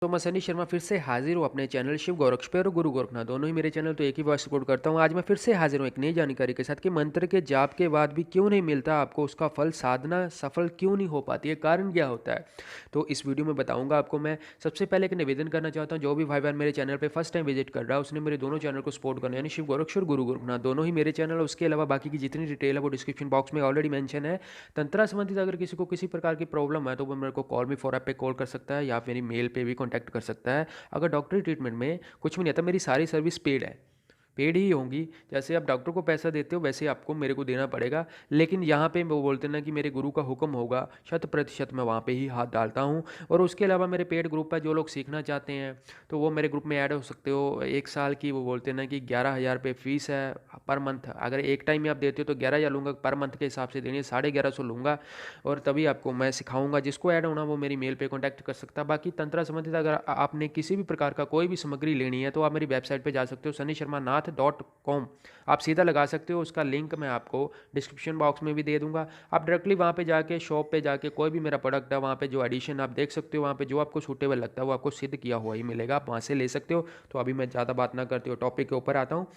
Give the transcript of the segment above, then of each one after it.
तो मैं सनी शर्मा फिर से हाजिर हूँ अपने चैनल शिव गोरक्ष पे और गुरु गोरखनाथ दोनों ही मेरे चैनल तो एक ही बार सपोर्ट करता हूँ। आज मैं फिर से हाजिर हूँ एक नई जानकारी के साथ कि मंत्र के जाप के बाद भी क्यों नहीं मिलता आपको उसका फल, साधना सफल क्यों नहीं हो पाती है, कारण क्या होता है। तो इस वीडियो में बताऊंगा आपको। मैं सबसे पहले एक निवेदन करना चाहता हूँ, जो भी भाई बहन मेरे चैनल पर फर्स्ट टाइम विजिट कर रहा है उसने मेरे दोनों चैनल को सपोर्ट करना, यानी शिव गोरक्ष और गुरु गोरखनाथ दोनों ही मेरे चैनल। उसके अलावा बाकी की जितनी डिटेल है वो डिस्क्रिप्शन बॉक्स में ऑलरेडी मेंशन है। तंत्रा संबंधित अगर किसी को किसी प्रकार की प्रॉब्लम है तो वो मेरे को कॉल मी फॉर ऐप पे कॉल कर सकता है या मेरी मेल पे भी कॉन्टैक्ट कर सकता है। अगर डॉक्टरी ट्रीटमेंट में कुछ भी नहीं आता, मेरी सारी सर्विस पेड है, पेड ही होंगी। जैसे आप डॉक्टर को पैसा देते हो वैसे आपको मेरे को देना पड़ेगा। लेकिन यहाँ पे वो बोलते हैं ना कि मेरे गुरु का हुक्म होगा, 100% मैं वहाँ पे ही हाथ डालता हूँ। और उसके अलावा मेरे पेड ग्रुप है, जो लोग सीखना चाहते हैं तो वो मेरे ग्रुप में ऐड हो सकते हो। 1 साल की वो बोलते हैं ना कि 11,000 रुपये फीस है पर मंथ। अगर एक टाइम में आप देते हो तो 11,000 लूँगा, पर मंथ के हिसाब से देनी है 11,500 लूँगा। और तभी आपको मैं सिखाऊंगा। जिसको ऐड होना वो मेरी मेल पे कॉन्टैक्ट कर सकता है। बाकी तंत्रा संबंधित अगर आपने किसी भी प्रकार का कोई भी सामग्री लेनी है तो आप मेरी वेबसाइट पे जा सकते हो, sunnySharmanath.com। आप सीधा लगा सकते हो, उसका लिंक मैं आपको डिस्क्रिप्शन बॉक्स में भी दे दूंगा। आप डायरेक्टली वहाँ पे जाके शॉप पे जाके कोई भी मेरा प्रोडक्ट है वहाँ पे जो एडिशन आप देख सकते हो, वहाँ पे जो आपको सूटेबल लगता है वो आपको सिद्ध किया हुआ ही मिलेगा, आप वहाँ से ले सकते हो। तो अभी मैं ज़्यादा बात ना करते हो टॉपिक के ऊपर आता हूँ।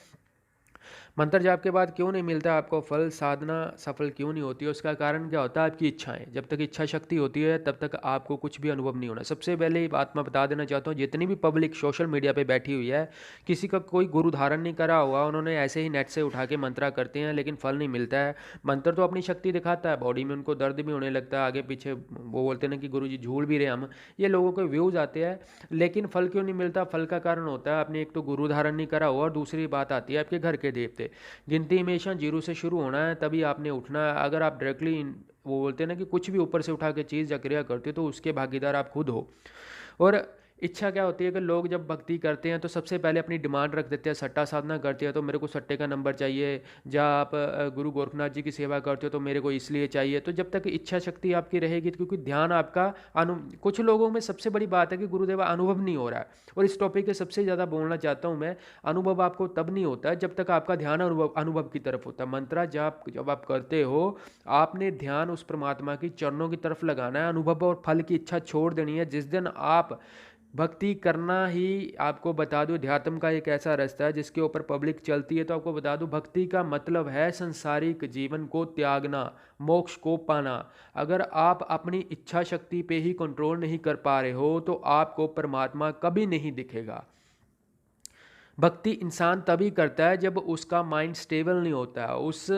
मंत्र जाप के बाद क्यों नहीं मिलता आपको फल, साधना सफल क्यों नहीं होती है, उसका कारण क्या होता है, आपकी इच्छाएं। जब तक इच्छा शक्ति होती है तब तक आपको कुछ भी अनुभव नहीं होना। सबसे पहले ये बात मैं बता देना चाहता हूँ, जितनी भी पब्लिक सोशल मीडिया पे बैठी हुई है, किसी का कोई गुरु धारण नहीं करा हुआ, उन्होंने ऐसे ही नेट से उठा के मंत्रा करते हैं लेकिन फल नहीं मिलता है। मंत्र तो अपनी शक्ति दिखाता है, बॉडी में उनको दर्द भी होने लगता है आगे पीछे, वो बोलते हैं ना कि गुरु जी झूल भी रहे हम, ये लोगों के व्यूज़ आते हैं। लेकिन फल क्यों नहीं मिलता, फल का कारण होता है आपने एक तो गुरु धारण नहीं करा हुआ, और दूसरी बात आती है आपके घर के देवते। गिनती हमेशा जीरो से शुरू होना है, तभी आपने उठना है। अगर आप डायरेक्टली वो बोलते हैं ना कि कुछ भी ऊपर से उठा के चीज़ या क्रिया करते हो तो उसके भागीदार आप खुद हो। और इच्छा क्या होती है कि लोग जब भक्ति करते हैं तो सबसे पहले अपनी डिमांड रख देते हैं। सट्टा साधना करते हैं तो मेरे को सट्टे का नंबर चाहिए, या आप गुरु गोरखनाथ जी की सेवा करते हो तो मेरे को इसलिए चाहिए। तो जब तक इच्छा शक्ति आपकी रहेगी, क्योंकि ध्यान आपका कुछ लोगों में सबसे बड़ी बात है कि गुरुदेव अनुभव नहीं हो रहा है। और इस टॉपिक पे सबसे ज़्यादा बोलना चाहता हूँ मैं, अनुभव आपको तब नहीं होता है जब तक आपका ध्यान अनुभव अनुभव की तरफ होता है। मंत्रा जाप जब आप करते हो, आपने ध्यान उस परमात्मा की चरणों की तरफ लगाना है। अनुभव और फल की इच्छा छोड़ देनी है। जिस दिन आप भक्ति करना ही, आपको बता दूं अध्यात्म का एक ऐसा रास्ता है जिसके ऊपर पब्लिक चलती है, तो आपको बता दूं भक्ति का मतलब है संसारिक जीवन को त्यागना, मोक्ष को पाना। अगर आप अपनी इच्छा शक्ति पे ही कंट्रोल नहीं कर पा रहे हो तो आपको परमात्मा कभी नहीं दिखेगा। भक्ति इंसान तभी करता है जब उसका माइंड स्टेबल नहीं होता है। उस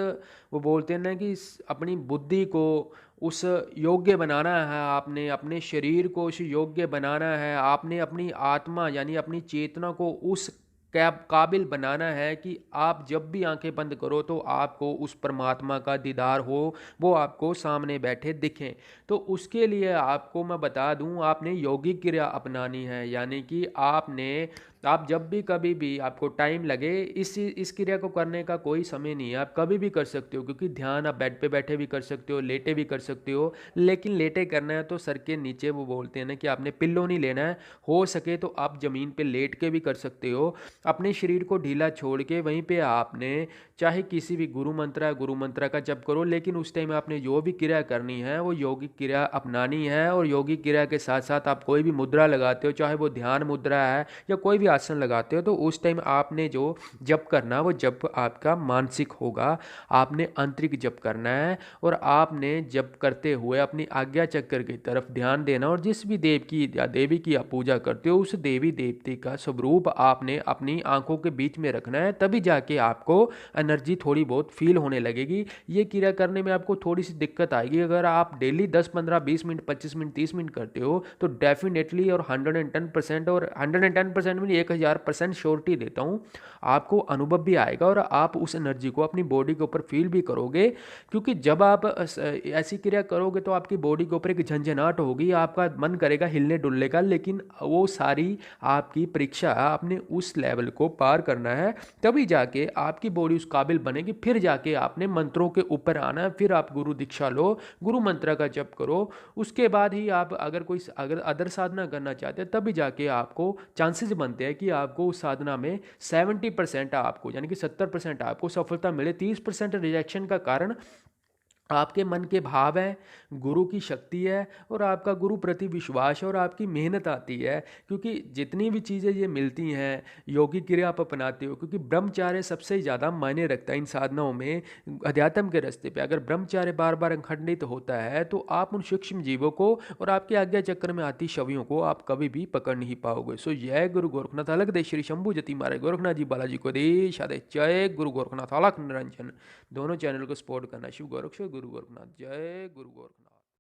वो बोलते हैं ना कि अपनी बुद्धि को उस योग्य बनाना है, आपने अपने शरीर को उस योग्य बनाना है, आपने अपनी आत्मा यानी अपनी चेतना को उस काबिल बनाना है कि आप जब भी आंखें बंद करो तो आपको उस परमात्मा का दीदार हो, वो आपको सामने बैठे दिखें। तो उसके लिए आपको मैं बता दूं, आपने योगिक क्रिया अपनानी है। यानी कि आप जब भी कभी भी आपको टाइम लगे, इस क्रिया को करने का कोई समय नहीं है, आप कभी भी कर सकते हो। क्योंकि ध्यान आप बेड पे बैठे भी कर सकते हो, लेटे भी कर सकते हो। लेकिन लेटे करना है तो सर के नीचे, वो बोलते हैं ना कि आपने पिल्लो नहीं लेना है। हो सके तो आप ज़मीन पे लेट के भी कर सकते हो। अपने शरीर को ढीला छोड़ के वहीं पे आपने चाहे किसी भी गुरु मंत्र का जप करो, लेकिन उस टाइम आपने जो भी क्रिया करनी है वो योगिक क्रिया अपनानी है। और योगिक क्रिया के साथ साथ आप कोई भी मुद्रा लगाते हो, चाहे वो ध्यान मुद्रा है या कोई भी आसन लगाते हो, तो उस टाइम आपने जो जप करना वो जप आपका मानसिक होगा, आपने आंतरिक जप करना है। और आपने जप करते हुए अपनी आज्ञा चक्र की तरफ ध्यान देना। और जिस भी देव की या देवी की आप पूजा करते हो उस देवी देवती का स्वरूप आपने अपनी आंखों के बीच में रखना है, तभी जाके आपको एनर्जी थोड़ी बहुत फील होने लगेगी। ये क्रिया करने में आपको थोड़ी सी दिक्कत आएगी। अगर आप डेली 10 15 20 मिनट 25 मिनट 30 मिनट करते हो तो डेफिनेटली और 110%, और 110% में 1000% श्योरिटी देता हूँ, आपको अनुभव भी आएगा और आप उस एनर्जी को अपनी बॉडी के ऊपर फील भी करोगे। क्योंकि जब आप ऐसी क्रिया करोगे तो आपकी बॉडी के ऊपर एक झंझनाहट होगी, आपका मन करेगा हिलने डुलने का, लेकिन वो सारी आपकी परीक्षा आपने उस लेवल को पार करना है, तभी जाके आपकी बॉडी उस काबिल बनेगी। फिर जाके आपने मंत्रों के ऊपर आना है, फिर आप गुरु दीक्षा लो, गुरु मंत्र का जप करो। उसके बाद ही आप अगर अदर साधना करना चाहते हैं तभी जाके आपको चांसेस बनते हैं कि आपको उस साधना में 70% आपको यानी कि 70% आपको सफलता मिले। 30% रिजेक्शन का कारण आपके मन के भाव हैं, गुरु की शक्ति है और आपका गुरु प्रति विश्वास है और आपकी मेहनत आती है। क्योंकि जितनी भी चीज़ें ये मिलती हैं, योगिक क्रिया आप अपनाते हो, क्योंकि ब्रह्मचार्य सबसे ज़्यादा मायने रखता है इन साधनाओं में। अध्यात्म के रास्ते पे अगर ब्रह्मचार्य बार बार खंडित होता है तो आप उन सूक्ष्म जीवों को और आपके आज्ञा चक्र में आती छवियों को आप कभी भी पकड़ नहीं पाओगे। सो जय गुरु गोरखनाथ, अलग दे श्री शंभू जति मारे गोरखनाथ जी बालाजी को देश आदे। जय गुरु गोरखनाथ, अलख निरंजन। दोनों चैनल को सपोर्ट करना। शिव गोरख, गुरु गोरखनाथ, जय गुरु गोरखनाथ।